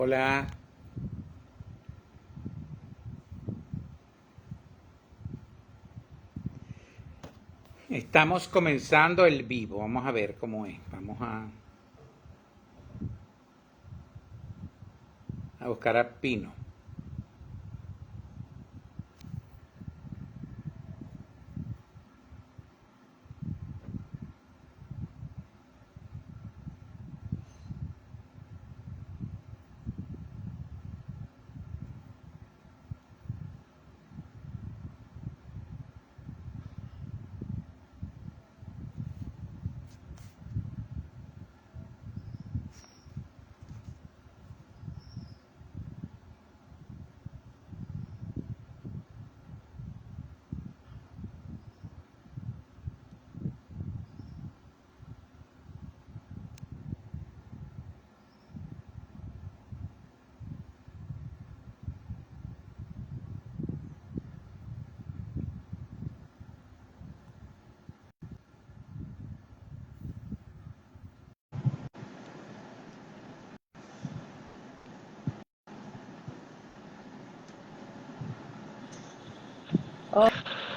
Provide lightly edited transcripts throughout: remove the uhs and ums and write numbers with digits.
Hola, estamos comenzando el vivo. Vamos a ver cómo es. Vamos a buscar a Pino.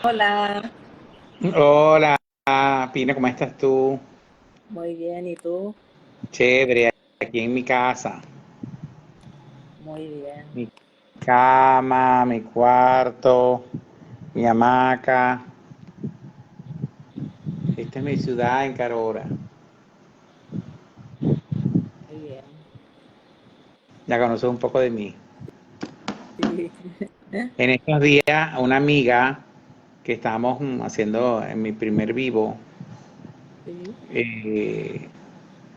Hola, Hola, Pino, ¿cómo estás tú? muy bien, ¿y tú? Chévere, aquí en mi casa. Muy bien. Mi cama, mi cuarto, mi hamaca. Esta es mi ciudad en Carora. Muy bien. Ya conoces un poco de mí. Sí, En estos días, una amiga que estábamos haciendo en mi primer vivo, sí. eh,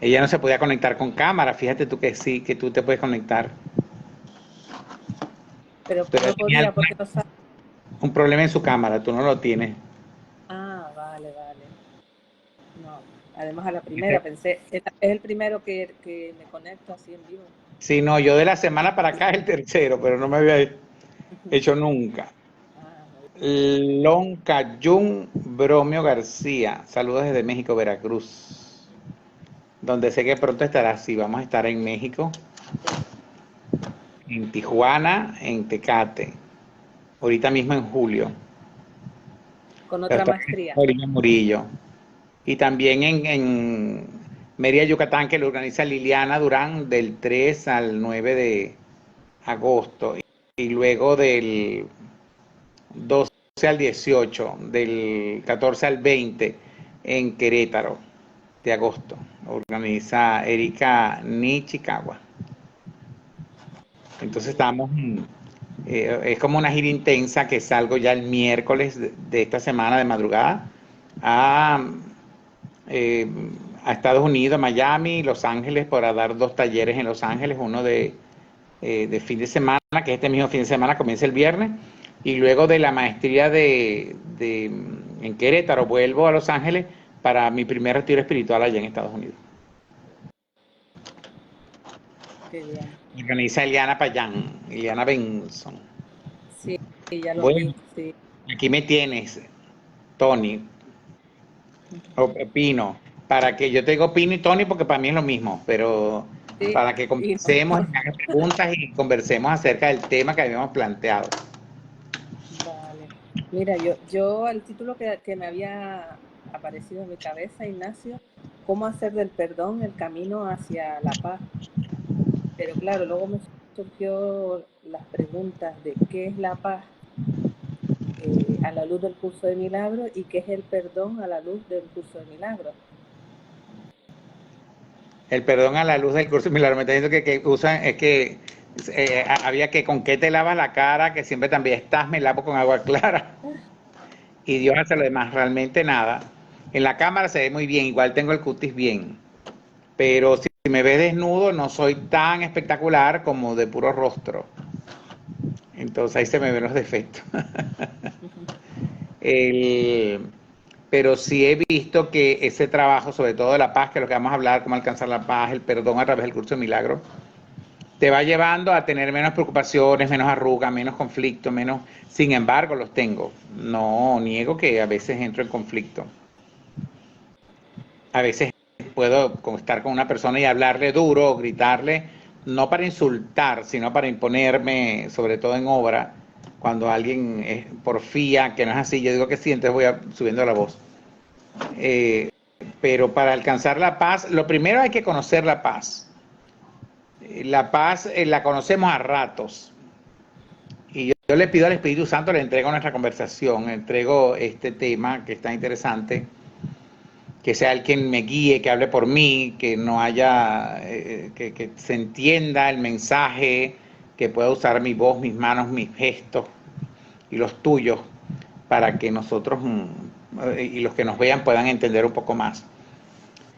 ella no se podía conectar con cámara. Fíjate tú que sí, que tú te puedes conectar. Pero Pero no tenía podía porque no sabe. un problema en su cámara, tú no lo tienes. Ah, vale, vale. No, además a la primera pensé, es el primero que me conecto así en vivo. Sí, no, yo de la semana para acá es el tercero, pero no me había hecho nunca. Ah, muy bien. Loncayun Bromio García, saludos desde México, Veracruz, donde sé que pronto estarás, sí, vamos a estar en México, Sí, en Tijuana, en Tecate, ahorita mismo en julio, con pero otra está maestría. en Orilla Murillo. Y también en Mérida, Yucatán, que lo organiza Liliana Durán del 3 al 9 de agosto. Y luego del 12 al 18, del 14 al 20 en Querétaro de agosto. Organiza Erika Nichikawa. Entonces Muy bien. estamos, es como una gira intensa que salgo ya el miércoles de esta semana de madrugada a, eh, a Estados Unidos, a Miami, Los Ángeles, para dar dos talleres en Los Ángeles, uno de fin de semana, que este mismo fin de semana comienza el viernes, y luego de la maestría en Querétaro vuelvo a Los Ángeles para mi primer retiro espiritual allá en Estados Unidos. Qué bien. Organiza Eliana Payán, Eliana Benson. Sí, ya lo Bueno, vi, sí. aquí me tienes, Tony, o Pino, para que yo te digo Pino y Tony porque para mí es lo mismo, pero Sí, para que y conversemos y me hagas preguntas y conversemos acerca del tema que habíamos planteado. vale. Mira, yo el título que me había aparecido en mi cabeza, Ignacio, ¿cómo hacer del perdón el camino hacia la paz? Pero claro, luego me surgió las preguntas de qué es la paz a la luz del curso de milagros y qué es el perdón a la luz del curso de milagros. El perdón a la luz del curso militar, me está diciendo que usan, es que había que con qué te lavas la cara, que siempre también estás, me lavo con agua clara. Y Dios hace lo demás, realmente nada. En la cámara se ve muy bien, igual tengo el cutis bien. Pero si me ves desnudo, no soy tan espectacular como de puro rostro. Entonces ahí se me ven los defectos. El, pero sí he visto que ese trabajo, sobre todo de la paz, que es lo que vamos a hablar, cómo alcanzar la paz, el perdón a través del curso de milagros, te va llevando a tener menos preocupaciones, menos arrugas, menos conflicto, menos... Sin embargo, los tengo. No niego que a veces entro en conflicto. A veces puedo estar con una persona y hablarle duro o gritarle, no para insultar, sino para imponerme, sobre todo en obra, cuando alguien porfía, que no es así, yo digo que sí, entonces voy subiendo la voz. Pero para alcanzar la paz, lo primero hay que conocer la paz. La paz la conocemos a ratos. Y yo le pido al Espíritu Santo, le entrego nuestra conversación, le entrego este tema que está interesante, que sea el quien me guíe, que hable por mí, que no haya, que se entienda el mensaje, que pueda usar mi voz, mis manos, mis gestos y los tuyos para que nosotros y los que nos vean puedan entender un poco más.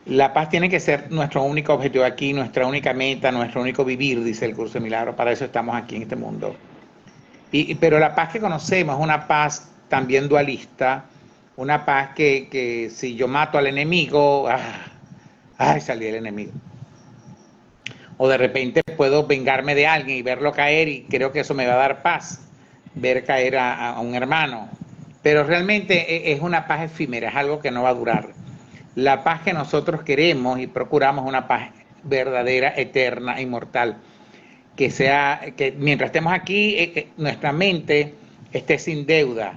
La paz tiene que ser nuestro único objetivo aquí, nuestra única meta, nuestro único vivir, dice el Curso de Milagros. Para eso estamos aquí en este mundo. Pero la paz que conocemos es una paz también dualista, una paz que si yo mato al enemigo, salí el enemigo. O de repente puedo vengarme de alguien y verlo caer y creo que eso me va a dar paz, ver caer a un hermano. Pero realmente es una paz efímera, es algo que no va a durar. La paz que nosotros queremos y procuramos es una paz verdadera, eterna, inmortal. Que mientras estemos aquí, nuestra mente esté sin deuda,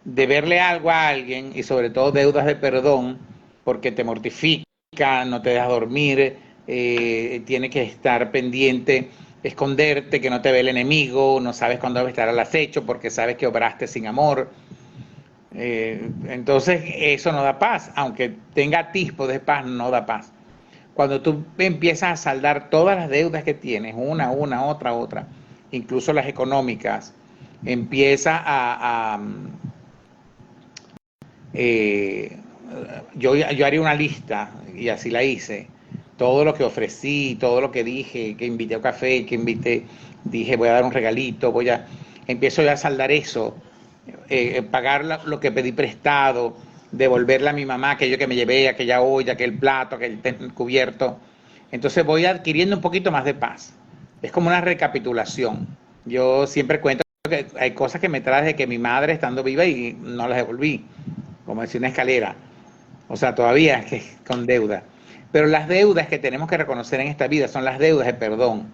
de verle algo a alguien y sobre todo deudas de perdón, porque te mortifica, no te deja dormir, tiene que estar pendiente, esconderte, que no te ve el enemigo, no sabes cuándo va a estar al acecho porque sabes que obraste sin amor. Entonces eso no da paz, aunque tenga atisbo de paz, no da paz. Cuando tú empiezas a saldar todas las deudas que tienes, una, otra, incluso las económicas, empieza yo haría una lista, y así la hice, todo lo que ofrecí, todo lo que dije, que invité a un café, dije voy a dar un regalito, empiezo ya a saldar eso, pagar lo que pedí prestado, devolverle a mi mamá aquello que me llevé, aquella olla, aquel plato, aquel cubierto. Entonces voy adquiriendo un poquito más de paz. Es como una recapitulación. Yo siempre cuento que hay cosas que me trae de que mi madre estando viva y no las devolví, como decir una escalera. O sea, todavía es que con deuda. Pero las deudas que tenemos que reconocer en esta vida son las deudas de perdón.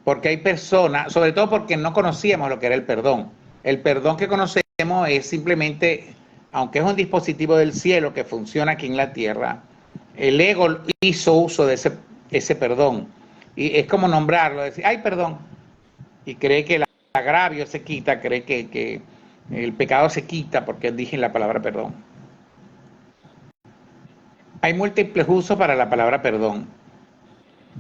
Porque hay personas, sobre todo porque no conocíamos lo que era el perdón. El perdón que conocemos es simplemente, aunque es un dispositivo del cielo que funciona aquí en la tierra, el ego hizo uso de ese perdón. Y es como nombrarlo, decir, ay, perdón. Y cree que el agravio se quita, cree que el pecado se quita porque dije la palabra perdón. Hay múltiples usos para la palabra perdón.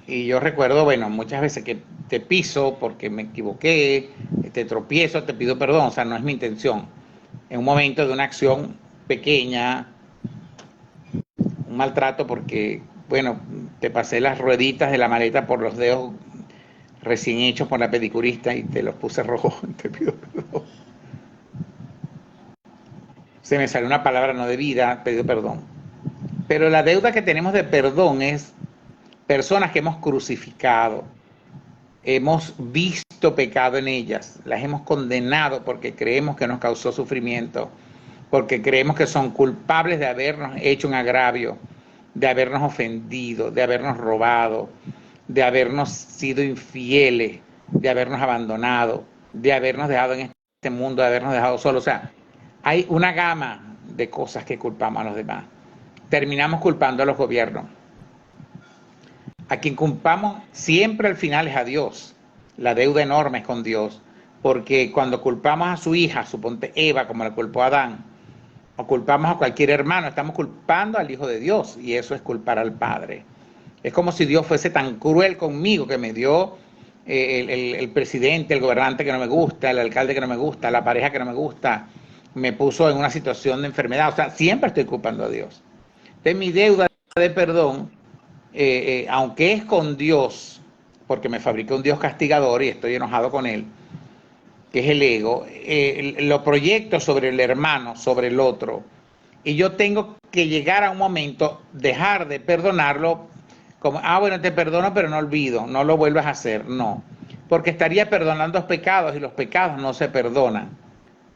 Y yo recuerdo, bueno, muchas veces que te piso porque me equivoqué, te tropiezo, te pido perdón, o sea, no es mi intención. En un momento de una acción pequeña, un maltrato porque, bueno, te pasé las rueditas de la maleta por los dedos recién hechos por la pedicurista y te los puse rojos, te pido perdón. Se me salió una palabra no debida, pido perdón. Pero la deuda que tenemos de perdón es personas que hemos crucificado, hemos visto pecado en ellas, las hemos condenado porque creemos que nos causó sufrimiento, porque creemos que son culpables de habernos hecho un agravio, de habernos ofendido, de habernos robado, de habernos sido infieles, de habernos abandonado, de habernos dejado en este mundo, de habernos dejado solos. O sea, hay una gama de cosas que culpamos a los demás. Terminamos culpando a los gobiernos. A quien culpamos siempre al final es a Dios. La deuda enorme es con Dios. Porque cuando culpamos a su hija, suponte Eva, como la culpó a Adán, o culpamos a cualquier hermano, estamos culpando al Hijo de Dios. Y eso es culpar al Padre. Es como si Dios fuese tan cruel conmigo que me dio el presidente, el gobernante que no me gusta, el alcalde que no me gusta, la pareja que no me gusta, me puso en una situación de enfermedad. O sea, siempre estoy culpando a Dios. Entonces mi deuda de perdón, aunque es con Dios, porque me fabriqué un Dios castigador y estoy enojado con él, que es el ego, lo proyecto sobre el hermano, sobre el otro, y yo tengo que llegar a un momento, dejar de perdonarlo, como, bueno, te perdono pero no olvido, no lo vuelvas a hacer, no, porque estaría perdonando los pecados y los pecados no se perdonan.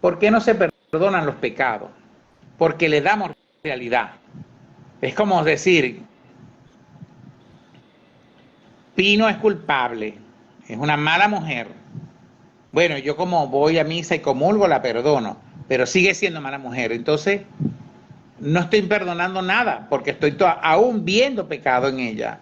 ¿Por qué no se perdonan los pecados? Porque le damos realidad. Es como decir, Pino es culpable, es una mala mujer. Bueno, yo como voy a misa y comulgo la perdono, pero sigue siendo mala mujer. Entonces, no estoy perdonando nada porque estoy aún viendo pecado en ella.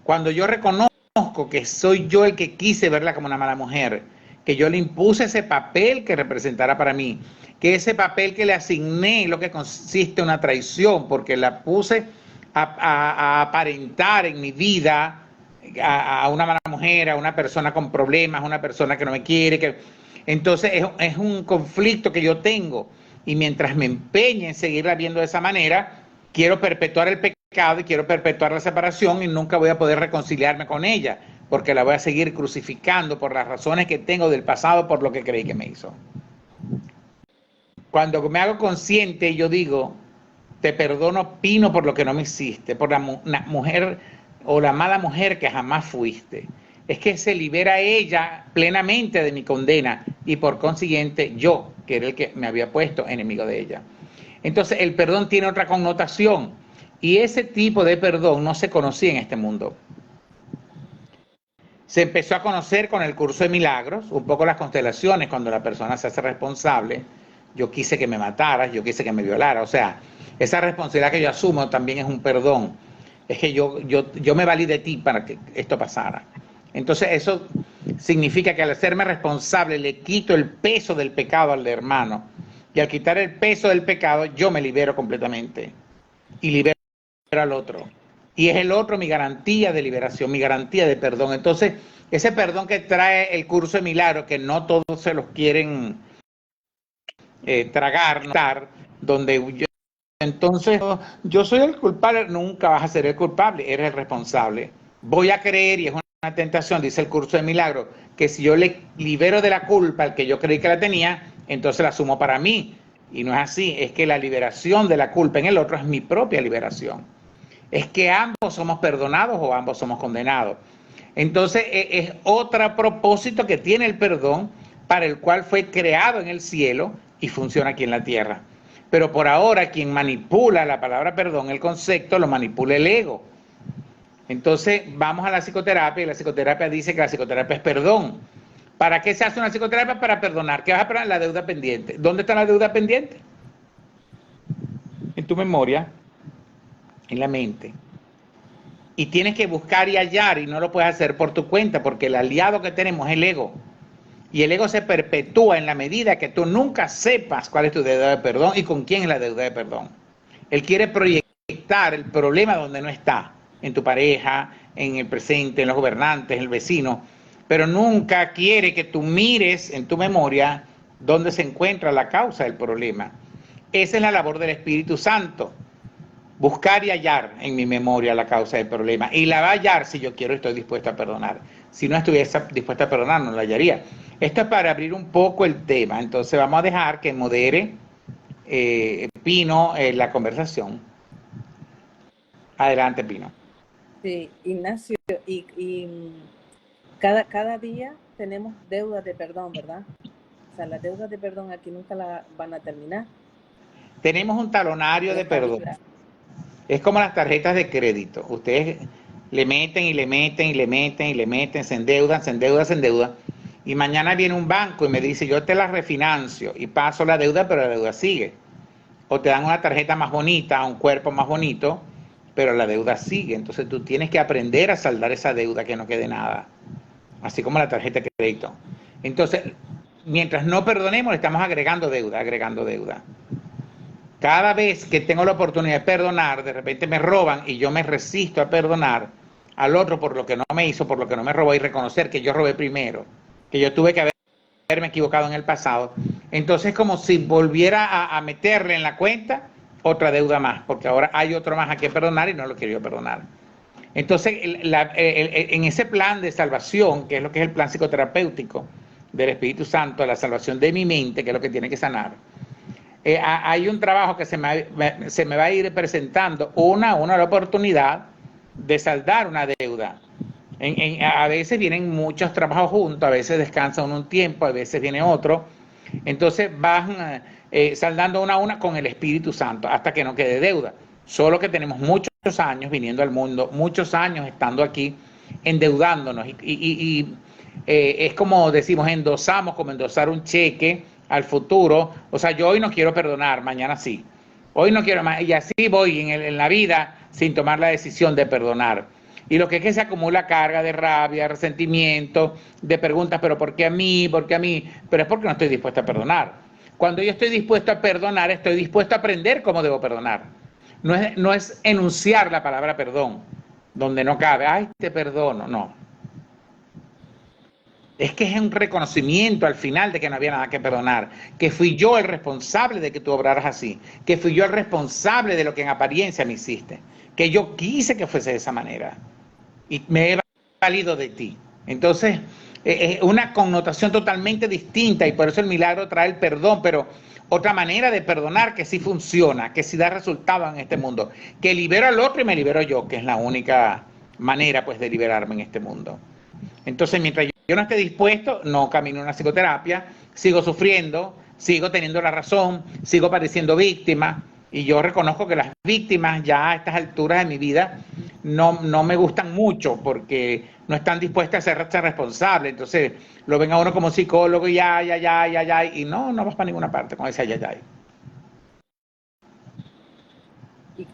Cuando yo reconozco que soy yo el que quise verla como una mala mujer, que yo le impuse ese papel que representara para mí, que ese papel que le asigné, lo que consiste en una traición, porque la puse a aparentar en mi vida a una mala mujer, a una persona con problemas, a una persona que no me quiere, que entonces es un conflicto que yo tengo y mientras me empeñe en seguirla viendo de esa manera, quiero perpetuar el pecado y quiero perpetuar la separación y nunca voy a poder reconciliarme con ella porque la voy a seguir crucificando por las razones que tengo del pasado por lo que creí que me hizo. Cuando me hago consciente, yo digo, te perdono, Pino, por lo que no me hiciste, por la mujer o la mala mujer que jamás fuiste. Es que se libera ella plenamente de mi condena y por consiguiente yo, que era el que me había puesto enemigo de ella. Entonces el perdón tiene otra connotación y ese tipo de perdón no se conocía en este mundo. Se empezó a conocer con el curso de milagros, un poco las constelaciones, cuando la persona se hace responsable. Yo quise que me mataras, yo quise que me violara. O sea, esa responsabilidad que yo asumo también es un perdón. Es que yo me valí de ti para que esto pasara. Entonces eso significa que al hacerme responsable le quito el peso del pecado al hermano. Y al quitar el peso del pecado yo me libero completamente. Y libero al otro. Y es el otro mi garantía de liberación, mi garantía de perdón. Entonces, ese perdón que trae el curso de milagros, que no todos se los quieren tragar, donde entonces yo soy el culpable, nunca vas a ser el culpable, eres el responsable. Voy a creer, y es una tentación, dice el curso de milagros, que si yo le libero de la culpa al que yo creí que la tenía, entonces la asumo para mí. Y no es así, es que la liberación de la culpa en el otro es mi propia liberación. Es que ambos somos perdonados o ambos somos condenados. Entonces es otro propósito que tiene el perdón para el cual fue creado en el cielo y funciona aquí en la tierra. Pero por ahora quien manipula la palabra perdón, el concepto, lo manipula el ego. Entonces vamos a la psicoterapia y la psicoterapia dice que la psicoterapia es perdón. ¿Para qué se hace una psicoterapia? Para perdonar. ¿Qué vas a perdonar? La deuda pendiente. ¿Dónde está la deuda pendiente? En tu memoria, en la mente. Y tienes que buscar y hallar y no lo puedes hacer por tu cuenta porque el aliado que tenemos es el ego. Y el ego se perpetúa en la medida que tú nunca sepas cuál es tu deuda de perdón y con quién es la deuda de perdón. Él quiere proyectar el problema donde no está, en tu pareja, en el presente, en los gobernantes, en el vecino, pero nunca quiere que tú mires en tu memoria dónde se encuentra la causa del problema. Esa es la labor del Espíritu Santo. Buscar y hallar en mi memoria la causa del problema. Y la va a hallar si yo quiero, estoy dispuesto a perdonar. Si no estuviese dispuesto a perdonar, no la hallaría. Esto es para abrir un poco el tema. Entonces vamos a dejar que modere Pino la conversación. Adelante, Pino. Sí, Ignacio, y cada día tenemos deudas de perdón, ¿verdad? O sea, las deudas de perdón aquí nunca la van a terminar. Tenemos un talonario de perdón. Es como las tarjetas de crédito. Ustedes le meten y le meten y le meten y le meten, se endeudan, se endeudan, se endeudan. Y mañana viene un banco y me dice, yo te la refinancio y paso la deuda, pero la deuda sigue. O te dan una tarjeta más bonita, un cuerpo más bonito, pero la deuda sigue. Entonces tú tienes que aprender a saldar esa deuda, que no quede nada. Así como la tarjeta de crédito. Entonces, mientras no perdonemos, le estamos agregando deuda, agregando deuda. Cada vez que tengo la oportunidad de perdonar, de repente me roban y yo me resisto a perdonar al otro por lo que no me hizo, por lo que no me robó y reconocer que yo robé primero, que yo tuve que haberme equivocado en el pasado. Entonces es como si volviera a meterle en la cuenta otra deuda más, porque ahora hay otro más a que perdonar y no lo quiero perdonar. Entonces en ese plan de salvación, que es lo que es el plan psicoterapéutico del Espíritu Santo, la salvación de mi mente, que es lo que tiene que sanar, hay un trabajo que se me va a ir presentando una la oportunidad de saldar una deuda. A veces vienen muchos trabajos juntos, a veces descansa uno un tiempo, a veces viene otro. Entonces van saldando una a una con el Espíritu Santo hasta que no quede deuda. Solo que tenemos muchos años viniendo al mundo, muchos años estando aquí endeudándonos. Es como decimos, endosamos, como endosar un cheque al futuro. O sea, yo hoy no quiero perdonar, mañana sí. Hoy no quiero más. Y así voy en la vida sin tomar la decisión de perdonar. Y lo que es que se acumula carga de rabia, resentimiento, de preguntas, pero ¿por qué a mí? ¿Por qué a mí? Pero es porque no estoy dispuesto a perdonar. Cuando yo estoy dispuesto a perdonar, estoy dispuesto a aprender cómo debo perdonar. No es enunciar la palabra perdón, donde no cabe, ay, te perdono, no. Es que es un reconocimiento al final de que no había nada que perdonar, que fui yo el responsable de que tú obraras así, que fui yo el responsable de lo que en apariencia me hiciste, que yo quise que fuese de esa manera y me he valido de ti. Entonces, es una connotación totalmente distinta y por eso el milagro trae el perdón, pero otra manera de perdonar que sí funciona, que sí da resultado en este mundo, que libero al otro y me libero yo, que es la única manera pues de liberarme en este mundo. Entonces, mientras yo no esté dispuesto, no camino una psicoterapia, sigo sufriendo, sigo teniendo la razón, sigo pareciendo víctima, y yo reconozco que las víctimas ya a estas alturas de mi vida no me gustan mucho porque no están dispuestas a hacerse responsables. Entonces, lo ven a uno como psicólogo y y no vas para ninguna parte con ese ay.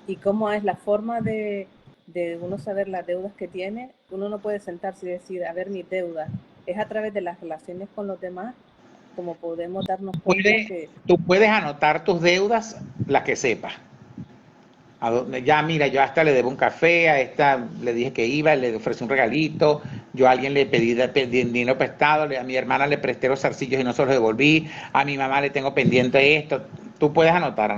¿Y cómo es la forma de uno saber las deudas que tiene? Uno no puede sentarse y decir, a ver, mis deudas. Es a través de las relaciones con los demás como podemos darnos cuenta que... Tú puedes anotar tus deudas, las que sepas. Ya, mira, yo hasta le debo un café, a esta le dije que iba, le ofrecí un regalito, yo a alguien le pedí dinero prestado, a mi hermana le presté los zarcillos y no se los devolví, a mi mamá le tengo pendiente esto. Tú puedes anotar.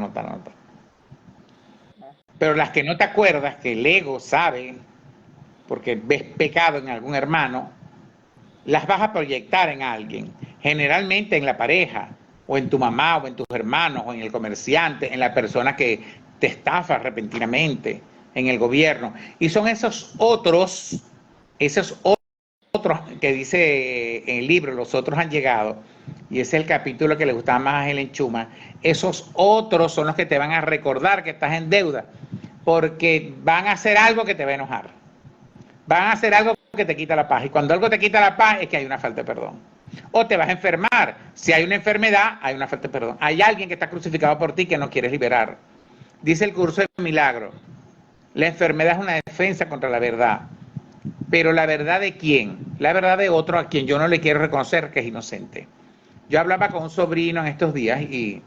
Pero las que no te acuerdas, que el ego sabe, porque ves pecado en algún hermano, las vas a proyectar en alguien, generalmente en la pareja, o en tu mamá, o en tus hermanos, o en el comerciante, en la persona que te estafa repentinamente, en el gobierno. Y son esos otros que dice en el libro, los otros han llegado, y ese es el capítulo que le gustaba más a Helen Schumann. Esos otros son los que te van a recordar que estás en deuda, porque van a hacer algo que te va a enojar, van a hacer algo que te quita la paz, y cuando algo te quita la paz es que hay una falta de perdón. O te vas a enfermar, si hay una enfermedad, hay una falta de perdón. Hay alguien que está crucificado por ti que no quieres liberar. Dice el curso de milagro, la enfermedad es una defensa contra la verdad. Pero ¿la verdad de quién? La verdad de otro a quien yo no le quiero reconocer que es inocente. Yo hablaba con un sobrino en estos días y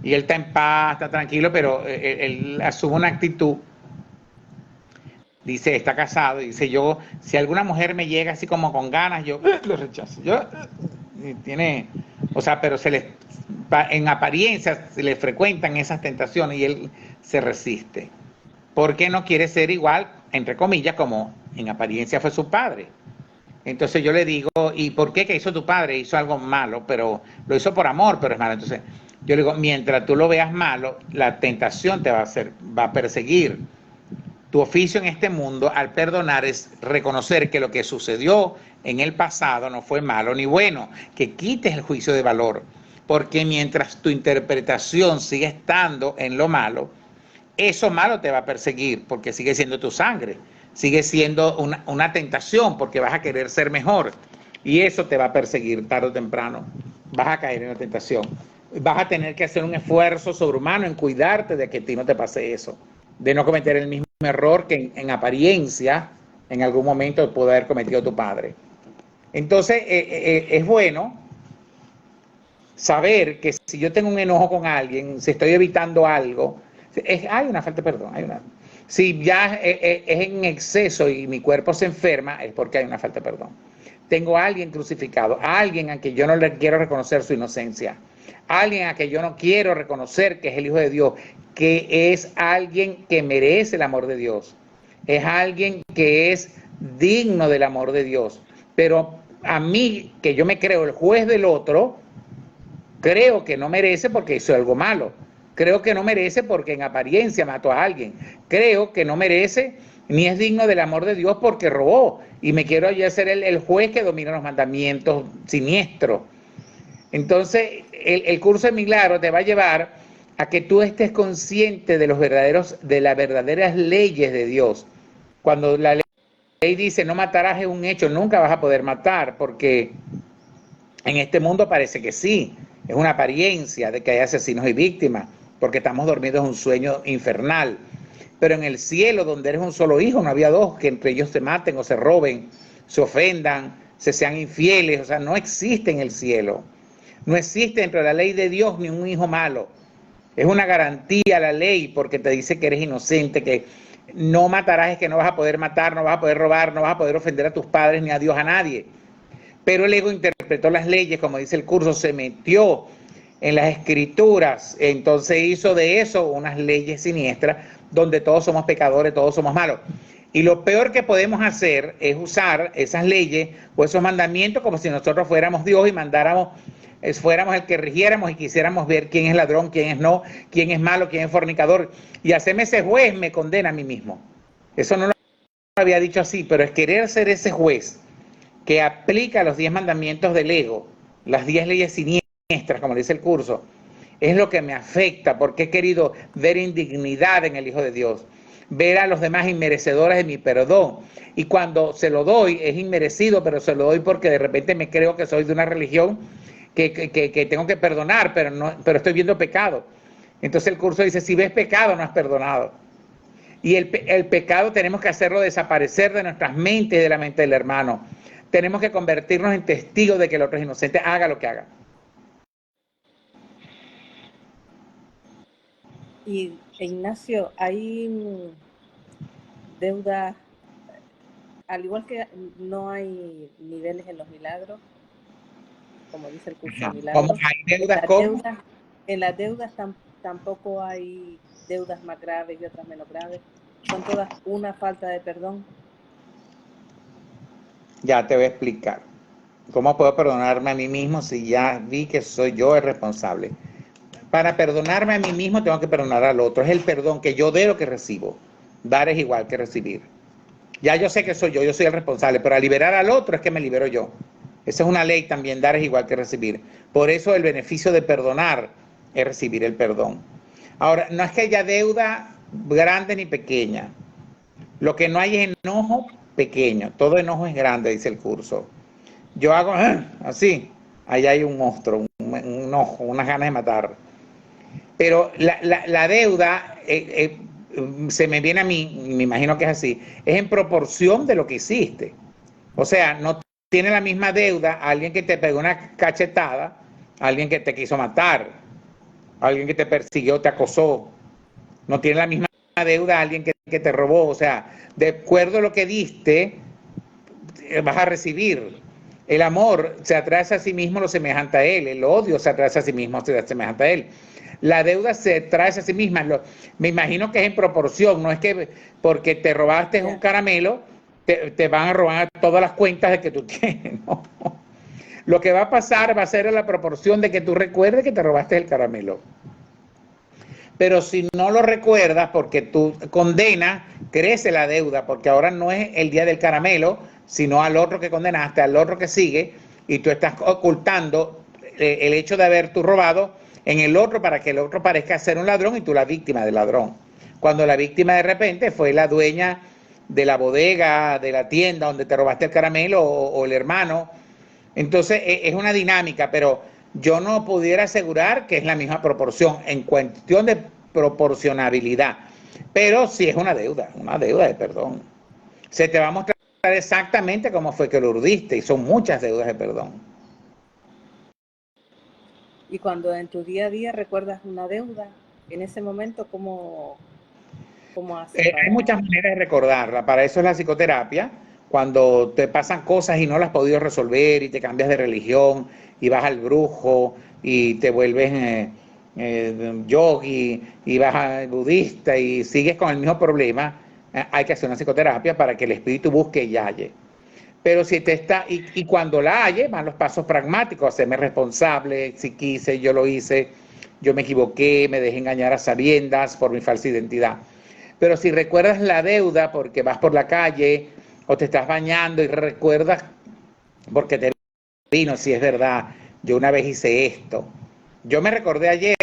él está en paz, está tranquilo, pero él asume una actitud. Dice, está casado, y dice, yo, si alguna mujer me llega así como con ganas, yo lo rechazo. Tiene, o sea, pero en apariencia se le frecuentan esas tentaciones y él se resiste. Porque no quiere ser igual, entre comillas, como en apariencia fue su padre. Entonces yo le digo, ¿y por qué? ¿Qué hizo tu padre? Hizo algo malo, pero lo hizo por amor, pero es malo. Entonces yo le digo, mientras tú lo veas malo, la tentación te va a perseguir. Tu oficio en este mundo al perdonar es reconocer que lo que sucedió en el pasado no fue malo ni bueno, que quites el juicio de valor, porque mientras tu interpretación sigue estando en lo malo, eso malo te va a perseguir, porque sigue siendo tu sangre, sigue siendo una tentación, porque vas a querer ser mejor, y eso te va a perseguir tarde o temprano, vas a caer en la tentación, vas a tener que hacer un esfuerzo sobrehumano en cuidarte de que a ti no te pase eso, de no cometer el mismo error que en apariencia en algún momento pudo haber cometido tu padre. Entonces es bueno saber que si yo tengo un enojo con alguien, si estoy evitando algo, hay una falta de perdón, si ya es en exceso y mi cuerpo se enferma, es porque hay una falta de perdón. Tengo a alguien crucificado, a alguien a quien yo no le quiero reconocer su inocencia, a alguien a quien yo no quiero reconocer que es el Hijo de Dios, que es alguien que merece el amor de Dios, es alguien que es digno del amor de Dios, pero a mí, que yo me creo el juez del otro, creo que no merece porque hizo algo malo, creo que no merece porque en apariencia mató a alguien, creo que no merece ni es digno del amor de Dios porque robó, y me quiero yo ser el juez que domina los mandamientos siniestros. Entonces el curso de milagro te va a llevar a que tú estés consciente de las verdaderas leyes de Dios. Cuando la ley ley dice no matarás es un hecho, nunca vas a poder matar, porque en este mundo parece que sí, es una apariencia de que hay asesinos y víctimas, porque estamos dormidos en un sueño infernal. Pero en el cielo, donde eres un solo hijo, no había dos, que entre ellos se maten o se roben, se ofendan, se sean infieles. O sea, no existe en el cielo. No existe dentro de la ley de Dios ni un hijo malo. Es una garantía la ley porque te dice que eres inocente, que no matarás, es que no vas a poder matar, no vas a poder robar, no vas a poder ofender a tus padres ni a Dios, a nadie. Pero el ego interpretó las leyes, como dice el curso, se metió en las escrituras, entonces hizo de eso unas leyes siniestras donde todos somos pecadores, todos somos malos. Y lo peor que podemos hacer es usar esas leyes o esos mandamientos como si nosotros fuéramos Dios y mandáramos, fuéramos el que rigiéramos y quisiéramos ver quién es ladrón, quién es no, quién es malo, quién es fornicador. Y hacerme ese juez me condena a mí mismo. Eso no lo había dicho así, pero es querer ser ese juez que aplica los 10 mandamientos del ego, las 10 leyes siniestras, como dice el curso, es lo que me afecta, porque he querido ver indignidad en el Hijo de Dios, ver a los demás inmerecedores de mi perdón. Y cuando se lo doy, es inmerecido, pero se lo doy porque de repente me creo que soy de una religión que tengo que perdonar, pero estoy viendo pecado. Entonces el curso dice, si ves pecado, no has perdonado. Y el pecado tenemos que hacerlo desaparecer de nuestras mentes y de la mente del hermano. Tenemos que convertirnos en testigos de que el otro es inocente, haga lo que haga. Y Ignacio, hay deudas, al igual que no hay niveles en los milagros, como dice el curso de milagros, ¿Cómo hay deudas? ¿Cómo? En las deudas tampoco hay deudas más graves y otras menos graves. Son todas una falta de perdón. Ya te voy a explicar. ¿Cómo puedo perdonarme a mí mismo si ya vi que soy yo el responsable? Para perdonarme a mí mismo tengo que perdonar al otro. Es el perdón que yo dé lo que recibo. Dar es igual que recibir. Ya yo sé que soy yo soy el responsable, pero al liberar al otro es que me libero yo. Esa es una ley también, dar es igual que recibir. Por eso el beneficio de perdonar es recibir el perdón. Ahora, no es que haya deuda grande ni pequeña. Lo que no hay es enojo pequeño. Todo enojo es grande, dice el curso. Yo hago así, allá hay un monstruo, un enojo, unas ganas de matar. Pero la deuda, se me viene a mí, me imagino que es así, es en proporción de lo que hiciste. O sea, no tiene la misma deuda alguien que te pegó una cachetada, alguien que te quiso matar, alguien que te persiguió, te acosó. No tiene la misma deuda alguien que te robó. O sea, de acuerdo a lo que diste, vas a recibir. El amor se atrae a sí mismo lo semejante a él. El odio se atrae a sí mismo lo semejante a él. La deuda se trae a sí misma. Me imagino que es en proporción. No es que porque te robaste un caramelo, te van a robar todas las cuentas de que tú tienes. ¿No? Lo que va a pasar va a ser en la proporción de que tú recuerdes que te robaste el caramelo. Pero si no lo recuerdas porque tú condenas, crece la deuda, porque ahora no es el día del caramelo, sino al otro que condenaste, al otro que sigue, y tú estás ocultando el hecho de haber tú robado en el otro para que el otro parezca ser un ladrón y tú la víctima del ladrón. Cuando la víctima de repente fue la dueña de la bodega, de la tienda donde te robaste el caramelo o el hermano. Entonces es una dinámica, pero yo no pudiera asegurar que es la misma proporción en cuestión de proporcionabilidad, pero sí es una deuda de perdón. Se te va a mostrar exactamente cómo fue que lo urdiste y son muchas deudas de perdón. Y cuando en tu día a día recuerdas una deuda, en ese momento, ¿cómo haces? Hay muchas maneras de recordarla, para eso es la psicoterapia. Cuando te pasan cosas y no las has podido resolver y te cambias de religión y vas al brujo y te vuelves yogi y vas al budista y sigues con el mismo problema, hay que hacer una psicoterapia para que el espíritu busque y halle. Pero si te está, y cuando la halle, van los pasos pragmáticos, hacerme responsable, si quise, yo lo hice, yo me equivoqué, me dejé engañar a sabiendas por mi falsa identidad. Pero si recuerdas la deuda porque vas por la calle o te estás bañando y recuerdas porque te vino, si es verdad, yo una vez hice esto. Yo me recordé ayer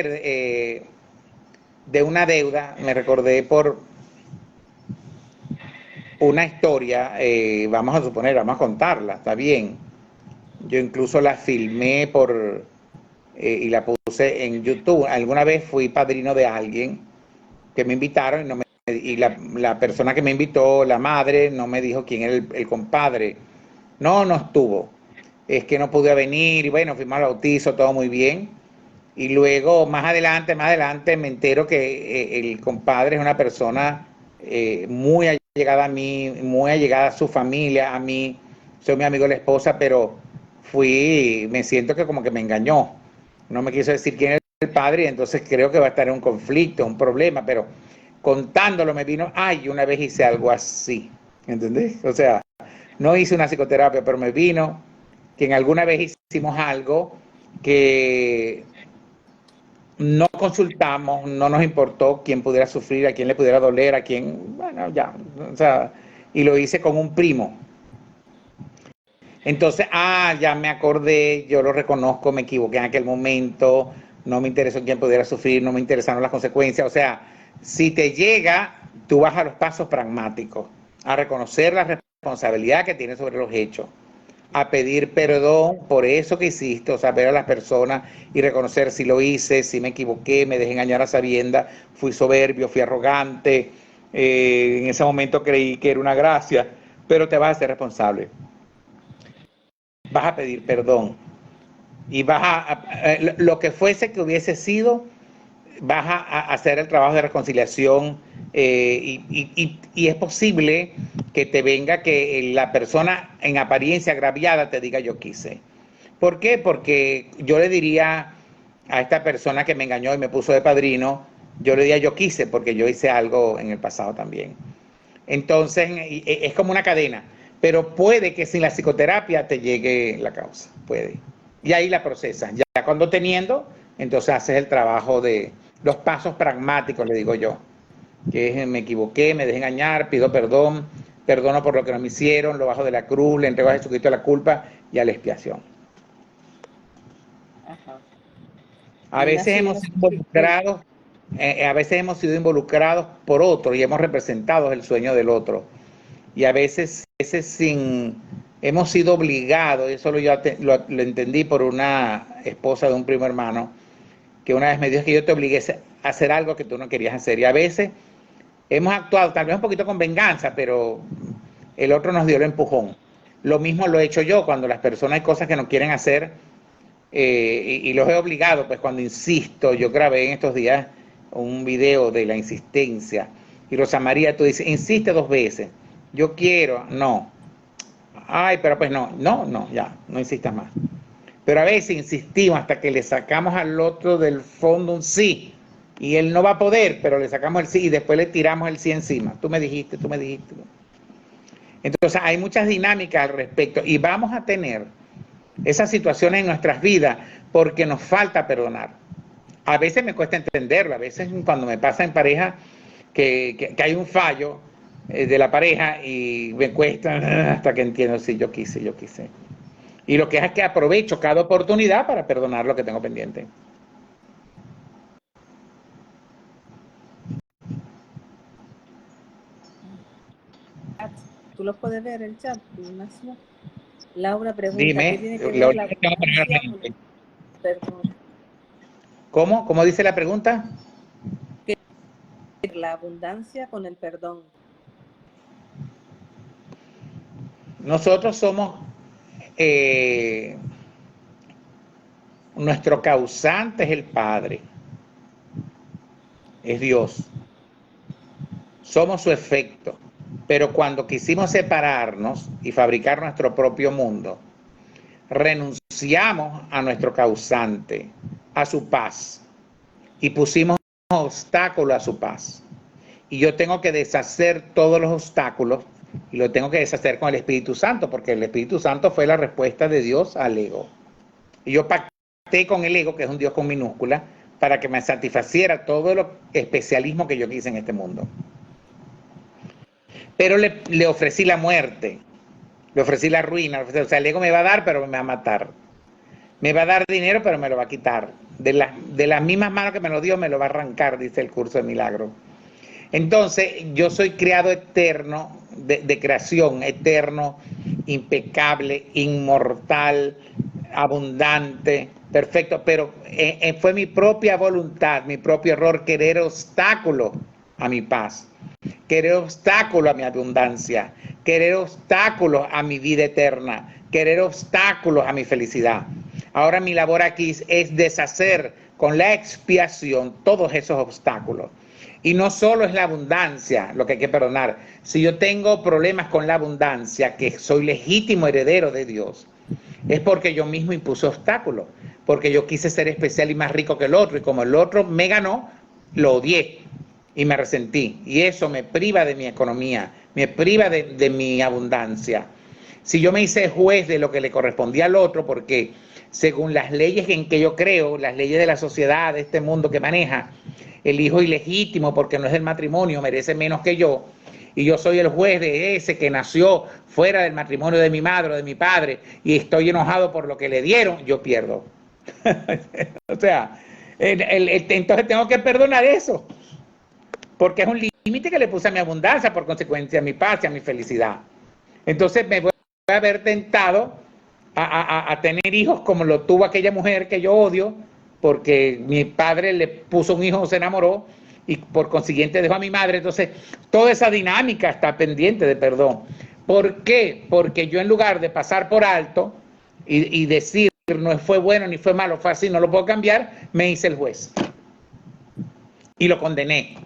de una deuda, me recordé por una historia, vamos a suponer, vamos a contarla, está bien. Yo incluso la filmé y la puse en YouTube. Alguna vez fui padrino de alguien que me invitaron y la persona que me invitó, la madre, no me dijo quién era el compadre. No estuvo. Es que no pude venir y bueno, fuimos al bautizo, todo muy bien. Y luego, más adelante, me entero que el compadre es una persona muy allegada a mí, muy allegada a su familia, a mí. Soy mi amigo de la esposa, pero me siento que como que me engañó. No me quiso decir quién es el padre y entonces creo que va a estar en un conflicto, un problema, pero contándolo me vino, ay, una vez hice algo así, ¿entendés? O sea, no hice una psicoterapia, pero me vino que en alguna vez hicimos algo que no consultamos, no nos importó quién pudiera sufrir, a quién le pudiera doler, a quién, bueno, ya, o sea, y lo hice con un primo. Entonces, ya me acordé, yo lo reconozco, me equivoqué en aquel momento, no me interesó quién pudiera sufrir, no me interesaron las consecuencias. O sea, si te llega, tú vas a los pasos pragmáticos, a reconocer la responsabilidad que tienes sobre los hechos, a pedir perdón por eso que hiciste, o sea, ver a las personas y reconocer si lo hice, si me equivoqué, me dejé engañar a sabiendas, fui soberbio, fui arrogante, en ese momento creí que era una gracia, pero te vas a hacer responsable. Vas a pedir perdón y lo que fuese que hubiese sido, vas a hacer el trabajo de reconciliación y es posible que te venga que la persona en apariencia agraviada te diga yo quise. ¿Por qué? Porque yo le diría a esta persona que me engañó y me puso de padrino, yo le diría yo quise porque yo hice algo en el pasado también. Entonces es como una cadena, pero puede que sin la psicoterapia te llegue la causa, puede. Y ahí la procesas. Ya cuando teniendo, entonces haces el trabajo de los pasos pragmáticos, le digo yo, que es me equivoqué, me dejé engañar, pido perdón, perdono por lo que no me hicieron, lo bajo de la cruz, le entrego a Jesucristo la culpa y a la expiación. Ajá. A veces hemos sido involucrados, por otro y hemos representado el sueño del otro. Y a veces hemos sido obligados, eso lo entendí por una esposa de un primo hermano, que una vez me dijo que yo te obligué a hacer algo que tú no querías hacer. Y a veces hemos actuado tal vez un poquito con venganza, pero el otro nos dio el empujón. Lo mismo lo he hecho yo cuando las personas hay cosas que no quieren hacer y los he obligado, pues cuando insisto, yo grabé en estos días un video de la insistencia y Rosa María, tú dices, insiste 2 veces, yo quiero, no, ay, pero pues no, ya, no insistas más. Pero a veces insistimos hasta que le sacamos al otro del fondo un sí y él no va a poder, pero le sacamos el sí y después le tiramos el sí encima. Tú me dijiste. Entonces hay muchas dinámicas al respecto y vamos a tener esas situaciones en nuestras vidas porque nos falta perdonar. A veces me cuesta entenderlo, a veces cuando me pasa en pareja que hay un fallo de la pareja y me cuesta hasta que entiendo si yo quise. Y lo que es que aprovecho cada oportunidad para perdonar lo que tengo pendiente. Tú lo puedes ver el chat, Ignacio. Laura pregunta, Dime, ¿qué tiene que ver la abundancia con el perdón? ¿Cómo dice la pregunta? La abundancia con el perdón. Nosotros somos nuestro causante es el Padre, es Dios. Somos su efecto. Pero cuando quisimos separarnos y fabricar nuestro propio mundo, renunciamos a nuestro causante, a su paz, y pusimos obstáculos a su paz. Y yo tengo que deshacer todos los obstáculos y lo tengo que deshacer con el Espíritu Santo, porque el Espíritu Santo fue la respuesta de Dios al ego. Y yo pacté con el ego, que es un Dios con minúscula, para que me satisfaciera todo el especialismo que yo quise en este mundo. Pero le ofrecí la muerte, le ofrecí la ruina, o sea, el ego me va a dar, pero me va a matar. Me va a dar dinero, pero me lo va a quitar. De las mismas manos que me lo dio, me lo va a arrancar, dice el curso de milagro. Entonces, yo soy creado eterno, de creación, eterno, impecable, inmortal, abundante, perfecto, pero fue mi propia voluntad, mi propio error, querer obstáculo a mi paz, querer obstáculo a mi abundancia, querer obstáculos a mi vida eterna, querer obstáculos a mi felicidad. Ahora mi labor aquí es deshacer con la expiación todos esos obstáculos. Y no solo es la abundancia lo que hay que perdonar. Si yo tengo problemas con la abundancia, que soy legítimo heredero de Dios, es porque yo mismo impuse obstáculos, porque yo quise ser especial y más rico que el otro, y como el otro me ganó, lo odié y me resentí. Y eso me priva de mi economía, me priva de mi abundancia. Si yo me hice juez de lo que le correspondía al otro, porque según las leyes en que yo creo, las leyes de la sociedad, de este mundo que maneja, el hijo ilegítimo, porque no es del matrimonio, merece menos que yo, y yo soy el juez de ese que nació fuera del matrimonio de mi madre o de mi padre, y estoy enojado por lo que le dieron, yo pierdo. O sea, entonces tengo que perdonar eso, porque es un límite que le puse a mi abundancia, por consecuencia a mi paz y a mi felicidad. Entonces me voy a haber tentado a tener hijos como lo tuvo aquella mujer que yo odio, porque mi padre le puso un hijo, se enamoró, y por consiguiente dejó a mi madre. Entonces, toda esa dinámica está pendiente de perdón. ¿Por qué? Porque yo, en lugar de pasar por alto y decir no fue bueno ni fue malo, fue así, no lo puedo cambiar, me hice el juez. Y lo condené.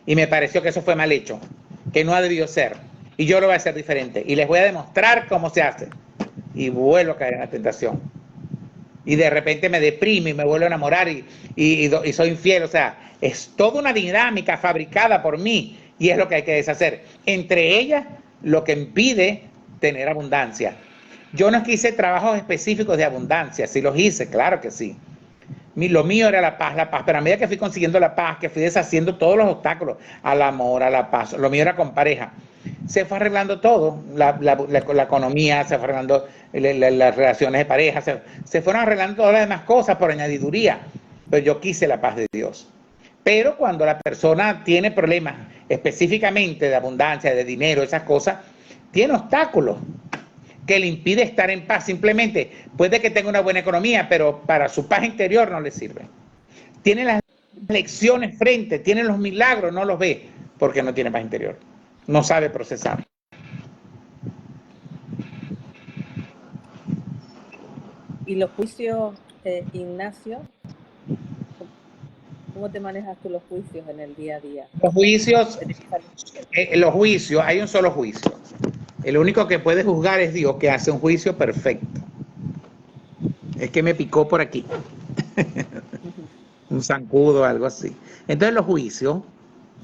Y me pareció que eso fue mal hecho, que no ha debido ser. Y yo lo voy a hacer diferente. Y les voy a demostrar cómo se hace. Y vuelvo a caer en la tentación. Y de repente me deprime y me vuelvo a enamorar y soy infiel. O sea, es toda una dinámica fabricada por mí, y es lo que hay que deshacer. Entre ellas, lo que impide tener abundancia. Yo no hice trabajos específicos de abundancia, sí los hice, claro que sí. Lo mío era la paz, pero a medida que fui consiguiendo la paz, que fui deshaciendo todos los obstáculos al amor, a la paz, lo mío era con pareja, se fue arreglando todo, la economía, se fue arreglando las relaciones de pareja, se fueron arreglando todas las demás cosas por añadiduría, pero yo quise la paz de Dios. Pero cuando la persona tiene problemas específicamente de abundancia, de dinero, esas cosas, tiene obstáculos que le impide estar en paz. Simplemente puede que tenga una buena economía, pero para su paz interior no le sirve. Tiene las lecciones frente, tiene los milagros, no los ve porque no tiene paz interior, no sabe procesar. Y los juicios, Ignacio, ¿cómo te manejas tú los juicios en el día a día? Los juicios, hay un solo juicio. El único que puede juzgar es Dios, que hace un juicio perfecto. Es que me picó por aquí. Un zancudo, algo así. Entonces los juicios,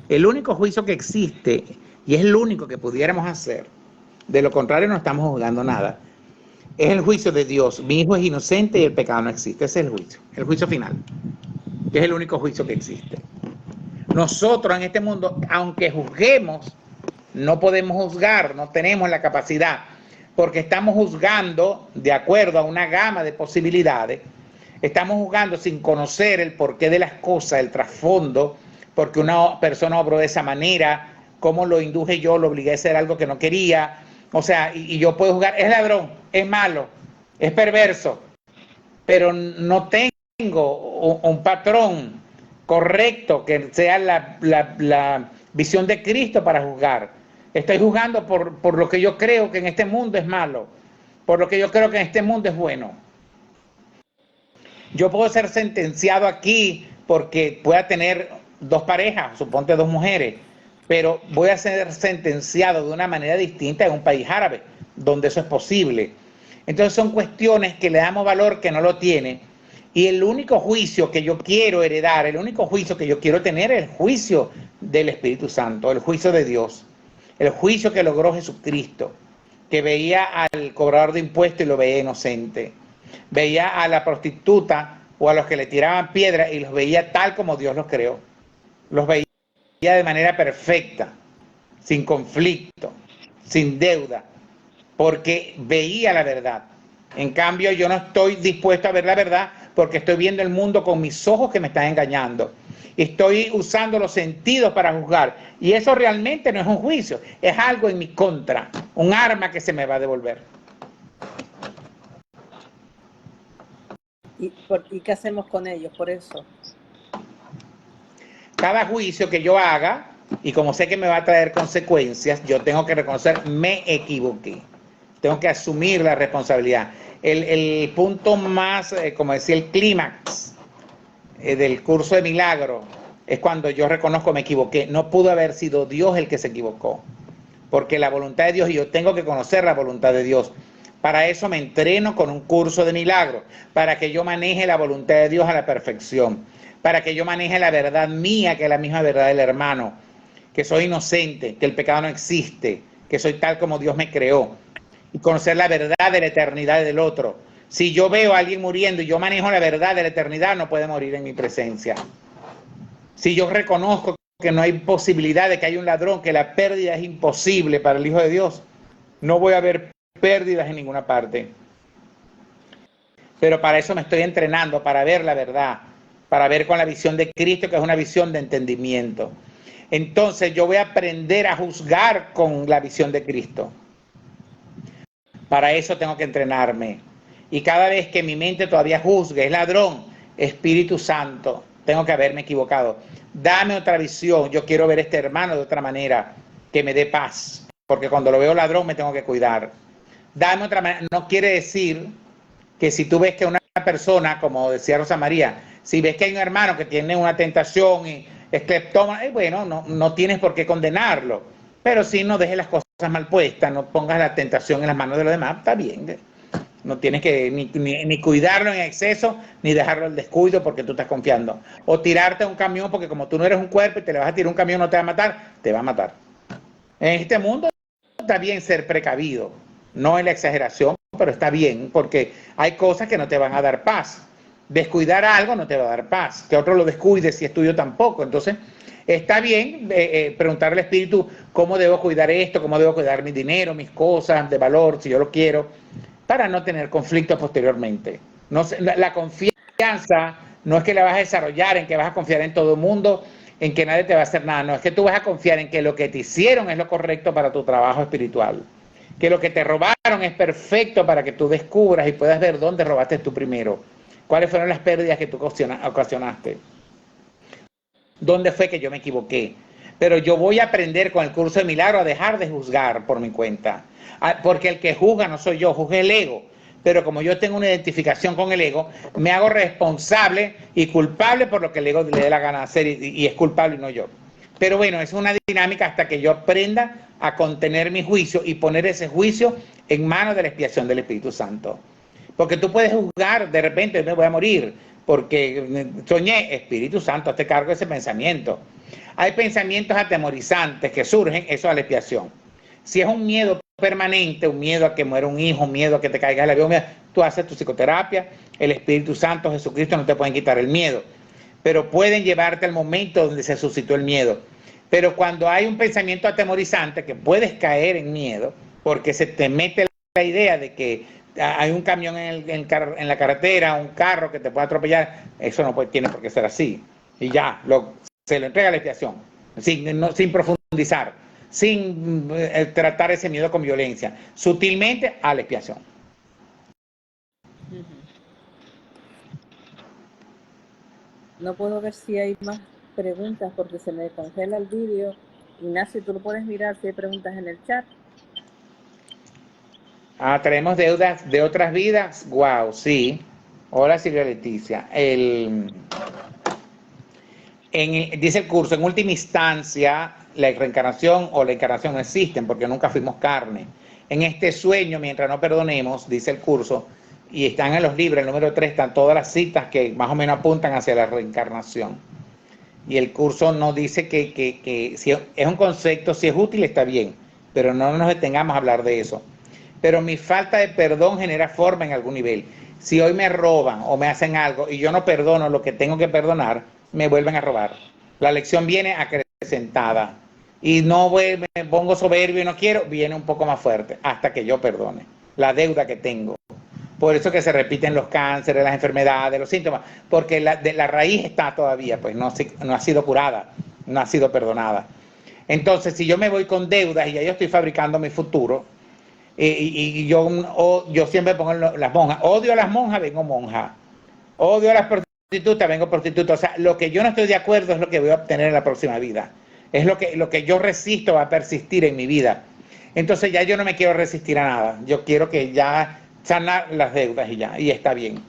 el único juicio que existe, y es el único que pudiéramos hacer, de lo contrario no estamos juzgando nada, es el juicio de Dios. Mi hijo es inocente y el pecado no existe. Ese es el juicio final, que es el único juicio que existe. Nosotros en este mundo, aunque juzguemos, no podemos juzgar, no tenemos la capacidad, porque estamos juzgando de acuerdo a una gama de posibilidades, estamos juzgando sin conocer el porqué de las cosas, el trasfondo, porque una persona obró de esa manera, cómo lo induje yo, lo obligué a hacer algo que no quería, o sea, y yo puedo juzgar, es ladrón, es malo, es perverso, pero no tengo un patrón correcto que sea la visión de Cristo para juzgar. Estoy juzgando por lo que yo creo que en este mundo es malo, por lo que yo creo que en este mundo es bueno. Yo puedo ser sentenciado aquí porque pueda tener dos parejas, suponte dos mujeres, pero voy a ser sentenciado de una manera distinta en un país árabe, donde eso es posible. Entonces son cuestiones que le damos valor que no lo tiene, y el único juicio que yo quiero heredar, el único juicio que yo quiero tener es el juicio del Espíritu Santo, el juicio de Dios. El juicio que logró Jesucristo, que veía al cobrador de impuestos y lo veía inocente. Veía a la prostituta o a los que le tiraban piedras y los veía tal como Dios los creó. Los veía de manera perfecta, sin conflicto, sin deuda, porque veía la verdad. En cambio, yo no estoy dispuesto a ver la verdad porque estoy viendo el mundo con mis ojos que me están engañando. Estoy usando los sentidos para juzgar. Y eso realmente no es un juicio, es algo en mi contra, un arma que se me va a devolver. ¿Y qué hacemos con ellos por eso? Cada juicio que yo haga, y como sé que me va a traer consecuencias, yo tengo que reconocer, me equivoqué. Tengo que asumir la responsabilidad. El punto más, como decía, el clímax del curso de milagro es cuando yo reconozco me equivoqué. No pudo haber sido Dios el que se equivocó, porque la voluntad de Dios, y yo tengo que conocer la voluntad de Dios. Para eso me entreno con un curso de milagro, para que yo maneje la voluntad de Dios a la perfección, para que yo maneje la verdad mía, que es la misma verdad del hermano, que soy inocente, que el pecado no existe, que soy tal como Dios me creó, y conocer la verdad de la eternidad del otro. Si yo veo a alguien muriendo y yo manejo la verdad de la eternidad, no puede morir en mi presencia. Si yo reconozco que no hay posibilidad de que haya un ladrón, que la pérdida es imposible para el Hijo de Dios, no voy a ver pérdidas en ninguna parte. Pero para eso me estoy entrenando, para ver la verdad, para ver con la visión de Cristo, que es una visión de entendimiento. Entonces yo voy a aprender a juzgar con la visión de Cristo. Para eso tengo que entrenarme. Y cada vez que mi mente todavía juzgue, es ladrón, Espíritu Santo, tengo que haberme equivocado. Dame otra visión, yo quiero ver a este hermano de otra manera, que me dé paz, porque cuando lo veo ladrón me tengo que cuidar. Dame otra manera, no quiere decir que si tú ves que una persona, como decía Rosa María, si ves que hay un hermano que tiene una tentación y es cleptómano, bueno, no tienes por qué condenarlo, pero si no dejes las cosas mal puestas, no pongas la tentación en las manos de los demás, está bien. No tienes que ni cuidarlo en exceso, ni dejarlo al descuido porque tú estás confiando. O tirarte a un camión porque como tú no eres un cuerpo y te le vas a tirar un camión, no te va a matar, te va a matar. En este mundo está bien ser precavido, no en la exageración, pero está bien porque hay cosas que no te van a dar paz. Descuidar algo no te va a dar paz. Que otro lo descuide si es tuyo tampoco. Entonces, está bien preguntarle al Espíritu cómo debo cuidar esto, cómo debo cuidar mi dinero, mis cosas de valor, si yo lo quiero, para no tener conflictos posteriormente. No, la confianza no es que la vas a desarrollar en que vas a confiar en todo el mundo, en que nadie te va a hacer nada. No, es que tú vas a confiar en que lo que te hicieron es lo correcto para tu trabajo espiritual. Que lo que te robaron es perfecto para que tú descubras y puedas ver dónde robaste tú primero. ¿Cuáles fueron las pérdidas que tú ocasionaste? ¿Dónde fue que yo me equivoqué? Pero yo voy a aprender con el curso de milagro a dejar de juzgar por mi cuenta. Porque el que juzga no soy yo, juzga el ego. Pero como yo tengo una identificación con el ego, me hago responsable y culpable por lo que el ego le dé la gana de hacer y es culpable y no yo. Pero bueno, es una dinámica hasta que yo aprenda a contener mi juicio y poner ese juicio en manos de la expiación del Espíritu Santo. Porque tú puedes juzgar, de repente me voy a morir, porque soñé, Espíritu Santo, hazte cargo de ese pensamiento. Hay pensamientos atemorizantes que surgen, eso es la expiación. Si es un miedo permanente, un miedo a que muera un hijo, un miedo a que te caiga el avión, tú haces tu psicoterapia, el Espíritu Santo, Jesucristo no te pueden quitar el miedo, pero pueden llevarte al momento donde se suscitó el miedo. Pero cuando hay un pensamiento atemorizante, que puedes caer en miedo, porque se te mete la idea de que hay un camión en la carretera, un carro que te puede atropellar, eso no tiene por qué ser así. Y ya, se lo entrega a la expiación, sin profundizar, sin tratar ese miedo con violencia, sutilmente a la expiación. No puedo ver si hay más preguntas porque se me congela el vídeo. Ignacio, tú lo puedes mirar si hay preguntas en el chat. Traemos deudas de otras vidas. Wow, sí. Hola Silvia Leticia. Dice el curso, en última instancia, la reencarnación o la encarnación no existen porque nunca fuimos carne. En este sueño, mientras no perdonemos, dice el curso, y están en los libros, el número 3, están todas las citas que más o menos apuntan hacia la reencarnación. Y el curso nos dice que si es un concepto, si es útil está bien, pero no nos detengamos a hablar de eso. Pero mi falta de perdón genera forma en algún nivel. Si hoy me roban o me hacen algo y yo no perdono lo que tengo que perdonar, me vuelven a robar. La lección viene acrecentada. Y no me pongo soberbio y no quiero, viene un poco más fuerte hasta que yo perdone la deuda que tengo. Por eso que se repiten los cánceres, las enfermedades, los síntomas, porque la raíz está todavía, pues no ha sido curada, no ha sido perdonada. Entonces, si yo me voy con deudas y ya yo estoy fabricando mi futuro, y yo siempre pongo las monjas, odio a las monjas, vengo monja, odio a las prostitutas, vengo prostituta. O sea, lo que yo no estoy de acuerdo es lo que voy a obtener en la próxima vida. Es lo que yo resisto va a persistir en mi vida. Entonces ya yo no me quiero resistir a nada. Yo quiero que ya sanar las deudas y ya, y está bien.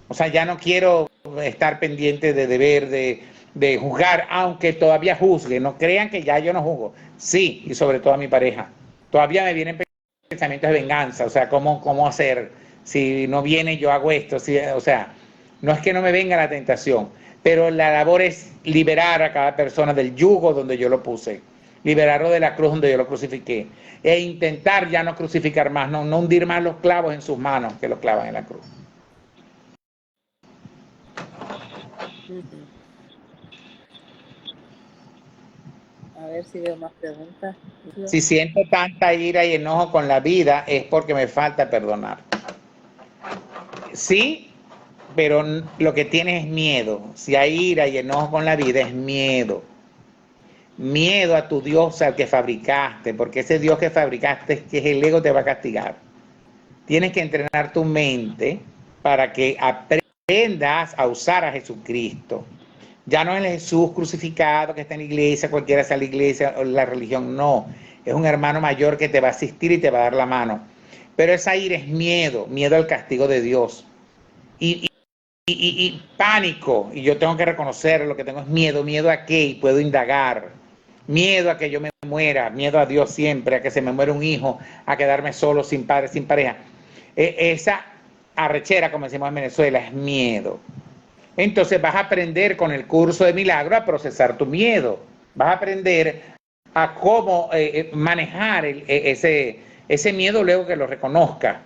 O sea, ya no quiero estar pendiente de deber, de juzgar, aunque todavía juzgue. No crean que ya yo no juzgo. Sí, y sobre todo a mi pareja. Todavía me vienen pensamientos de venganza. O sea, ¿cómo hacer? Si no viene, yo hago esto. O sea, no es que no me venga la tentación, pero la labor es liberar a cada persona del yugo donde yo lo puse, liberarlo de la cruz donde yo lo crucifiqué, e intentar ya no crucificar más, no hundir más los clavos en sus manos que los clavan en la cruz. A ver si veo más preguntas. Si siento tanta ira y enojo con la vida, es porque me falta perdonar. Sí, pero lo que tienes es miedo. Si hay ira y enojo con la vida, es miedo. Miedo a tu Dios al que fabricaste, porque ese Dios que fabricaste, que es el ego, te va a castigar. Tienes que entrenar tu mente para que aprendas a usar a Jesucristo. Ya no es el Jesús crucificado que está en la iglesia, cualquiera sea la iglesia o la religión, no. Es un hermano mayor que te va a asistir y te va a dar la mano. Pero esa ira es miedo, miedo al castigo de Dios. Y pánico, y yo tengo que reconocer lo que tengo es miedo a qué, y puedo indagar, miedo a que yo me muera, miedo a Dios siempre, a que se me muera un hijo, a quedarme solo, sin padre, sin pareja. Esa arrechera, como decimos en Venezuela, es miedo. Entonces vas a aprender con el curso de milagro a procesar tu miedo, vas a aprender a cómo manejar ese miedo luego que lo reconozca.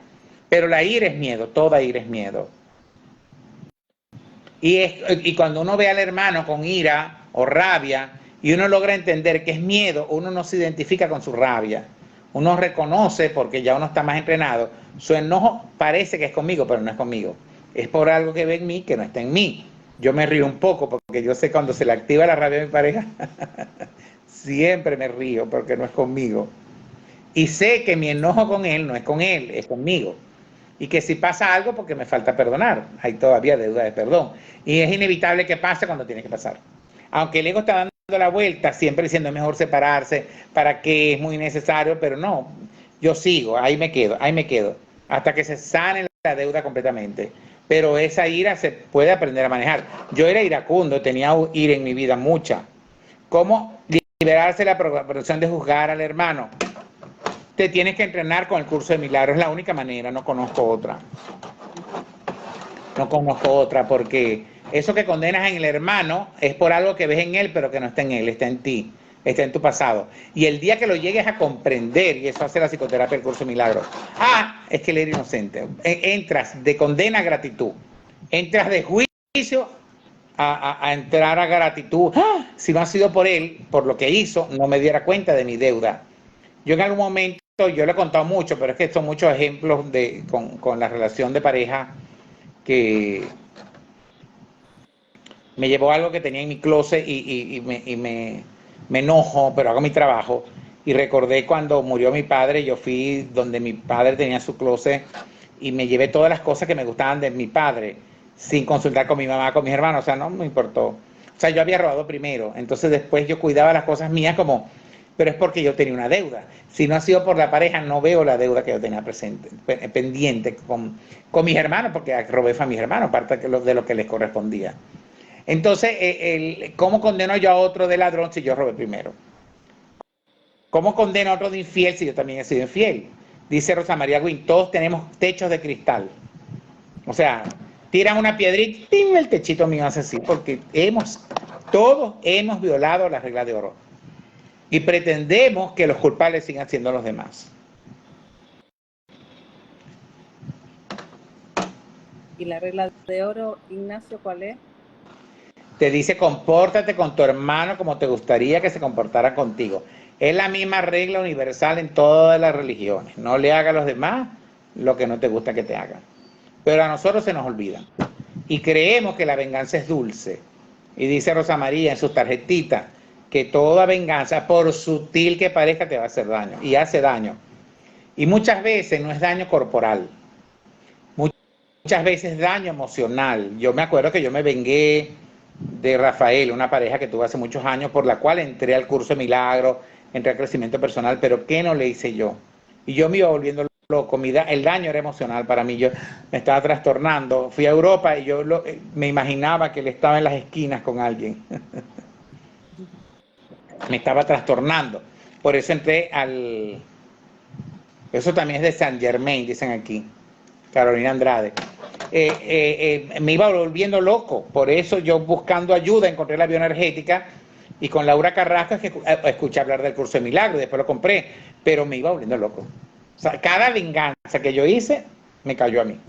Pero la ira es miedo, toda ira es miedo. Y cuando uno ve al hermano con ira o rabia y uno logra entender que es miedo, uno no se identifica con su rabia. Uno reconoce, porque ya uno está más entrenado, su enojo parece que es conmigo, pero no es conmigo. Es por algo que ve en mí que no está en mí. Yo me río un poco porque yo sé cuando se le activa la rabia a mi pareja, siempre me río porque no es conmigo. Y sé que mi enojo con él no es con él, es conmigo. Y que si pasa algo porque me falta perdonar, hay todavía deuda de perdón. Y es inevitable que pase cuando tiene que pasar. Aunque el ego está dando la vuelta, siempre diciendo es mejor separarse, para que es muy necesario, pero no, yo sigo, ahí me quedo, hasta que se sane la deuda completamente. Pero esa ira se puede aprender a manejar. Yo era iracundo, tenía ira en mi vida, mucha. ¿Cómo liberarse de la progresión de juzgar al hermano? Te tienes que entrenar con el curso de milagros, es la única manera, no conozco otra. No conozco otra, porque eso que condenas en el hermano es por algo que ves en él, pero que no está en él, está en ti, está en tu pasado. Y el día que lo llegues a comprender, y eso hace la psicoterapia del curso de milagros, es que él era inocente. Entras de condena a gratitud, entras de juicio a entrar a gratitud. Si no ha sido por él, por lo que hizo, no me diera cuenta de mi deuda. Yo en algún momento, yo le he contado mucho, pero es que son muchos ejemplos con la relación de pareja que me llevó a algo que tenía en mi closet y me enojo, pero hago mi trabajo. Y recordé cuando murió mi padre, yo fui donde mi padre tenía su closet y me llevé todas las cosas que me gustaban de mi padre, sin consultar con mi mamá, con mis hermanos, o sea, no me importó. O sea, yo había robado primero, entonces después yo cuidaba las cosas mías como... pero es porque yo tenía una deuda. Si no ha sido por la pareja, no veo la deuda que yo tenía pendiente con mis hermanos, porque robé a mis hermanos, aparte de lo que les correspondía. Entonces, ¿cómo condeno yo a otro de ladrón si yo robé primero? ¿Cómo condeno a otro de infiel si yo también he sido infiel? Dice Rosa María Guin, todos tenemos techos de cristal. O sea, tiran una piedrita, ¡pim!, el techito mío hace así, porque todos hemos violado la regla de oro. Y pretendemos que los culpables sigan siendo los demás. ¿Y la regla de oro, Ignacio, cuál es? Te dice, compórtate con tu hermano como te gustaría que se comportara contigo. Es la misma regla universal en todas las religiones. No le hagas a los demás lo que no te gusta que te hagan. pero a nosotros se nos olvidan. Y creemos que la venganza es dulce. Y dice Rosa María en sus tarjetitas que toda venganza, por sutil que parezca, te va a hacer daño. Y hace daño. Y muchas veces no es daño corporal. Muchas veces daño emocional. Yo me acuerdo que yo me vengué de Rafael, una pareja que tuve hace muchos años, por la cual entré al curso de milagros, entré al crecimiento personal, pero ¿qué no le hice yo? Y yo me iba volviendo loco, el daño era emocional para mí, yo me estaba trastornando. Fui a Europa y yo me imaginaba que él estaba en las esquinas con alguien. Me estaba trastornando. Por eso entré al... Eso también es de Saint Germain, dicen aquí, Carolina Andrade. Me iba volviendo loco, por eso yo buscando ayuda encontré la bioenergética y con Laura Carrasco es que escuché hablar del curso de milagros, después lo compré, pero me iba volviendo loco. O sea, cada venganza que yo hice me cayó a mí.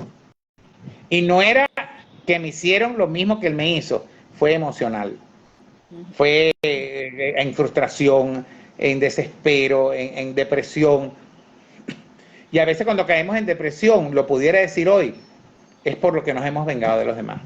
Y no era que me hicieron lo mismo que él me hizo, fue emocional. Fue en frustración, en desespero, en depresión. Y a veces cuando caemos en depresión, lo pudiera decir hoy, es por lo que nos hemos vengado de los demás.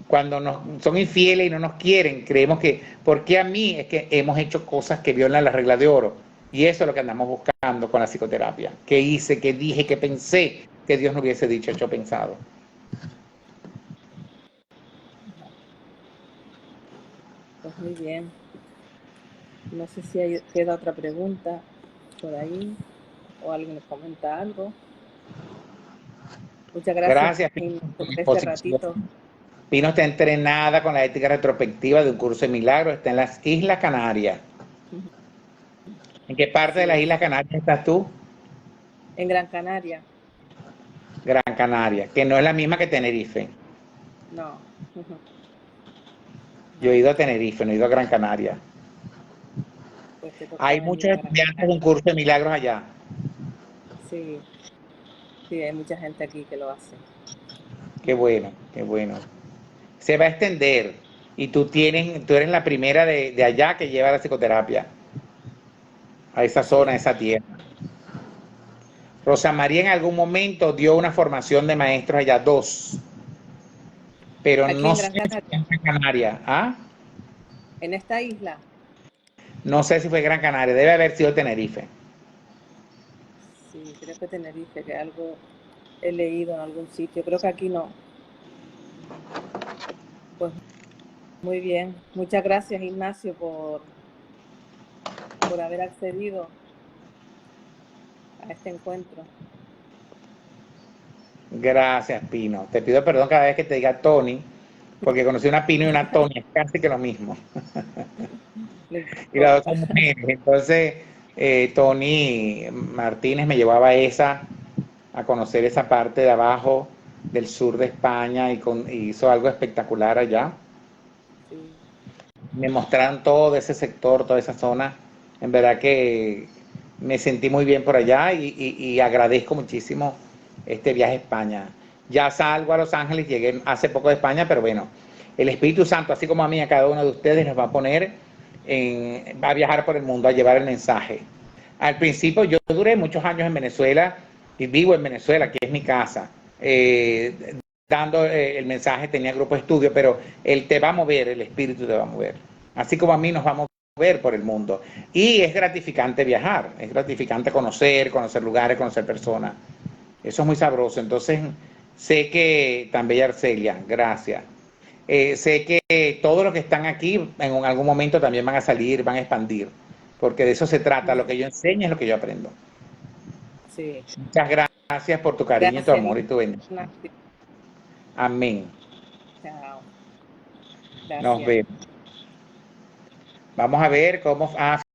Cuando son infieles y no nos quieren, creemos que, ¿por qué a mí? Es que hemos hecho cosas que violan la regla de oro. Y eso es lo que andamos buscando con la psicoterapia. ¿Qué hice, qué dije, qué pensé que Dios no hubiese dicho, hecho, pensado? Pues muy bien. No sé si queda otra pregunta por ahí o alguien les comenta algo. Muchas gracias por este ratito. Pino está entrenada con la ética retrospectiva de un curso de milagros, está en las Islas Canarias. ¿En qué parte de las Islas Canarias estás tú? En Gran Canaria. Gran Canaria, que no es la misma que Tenerife. No. Yo he ido a Tenerife, no he ido a Gran Canaria. Pues hay muchos estudiantes de un curso de milagros allá. Sí, sí, hay mucha gente aquí que lo hace. Qué bueno, qué bueno. Se va a extender y tú eres la primera de allá que lleva la psicoterapia a esa zona, a esa tierra. Rosa María en algún momento dio una formación de maestros allá, 2, pero aquí no en sé Gran si fue en Gran Canaria. ¿Ah? En esta isla. No sé si fue Gran Canaria, debe haber sido Tenerife. Sí, creo que Tenerife, que algo he leído en algún sitio, creo que aquí no. Pues muy bien, muchas gracias Ignacio por haber accedido a este encuentro. Gracias, Pino. Te pido perdón cada vez que te diga Tony, porque conocí una Pino y una Tony, es casi que lo mismo. Y las dos son mujeres. Entonces, Tony Martínez me llevaba a conocer esa parte de abajo del sur de España y hizo algo espectacular allá. Sí. Me mostraron todo ese sector, toda esa zona. En verdad que me sentí muy bien por allá y agradezco muchísimo este viaje a España. Ya salgo a Los Ángeles, llegué hace poco de España, pero bueno, el Espíritu Santo, así como a mí, a cada uno de ustedes, nos va a poner, va a viajar por el mundo a llevar el mensaje. Al principio yo duré muchos años en Venezuela y vivo en Venezuela, que es mi casa, dando el mensaje, tenía grupo de estudio, pero él te va a mover, el espíritu te va a mover. Así como a mí nos va a mover por el mundo. Y es gratificante viajar, es gratificante conocer lugares, conocer personas. Eso es muy sabroso. Entonces, sé que, tan bella Arcelia, gracias. Sé que todos los que están aquí en algún momento también van a salir, van a expandir, porque de eso se trata. Lo que yo enseño es lo que yo aprendo. Sí. Muchas gracias por tu cariño, tu amor y tu bendición. Amén. Chao. Gracias. Nos vemos. Vamos a ver cómo...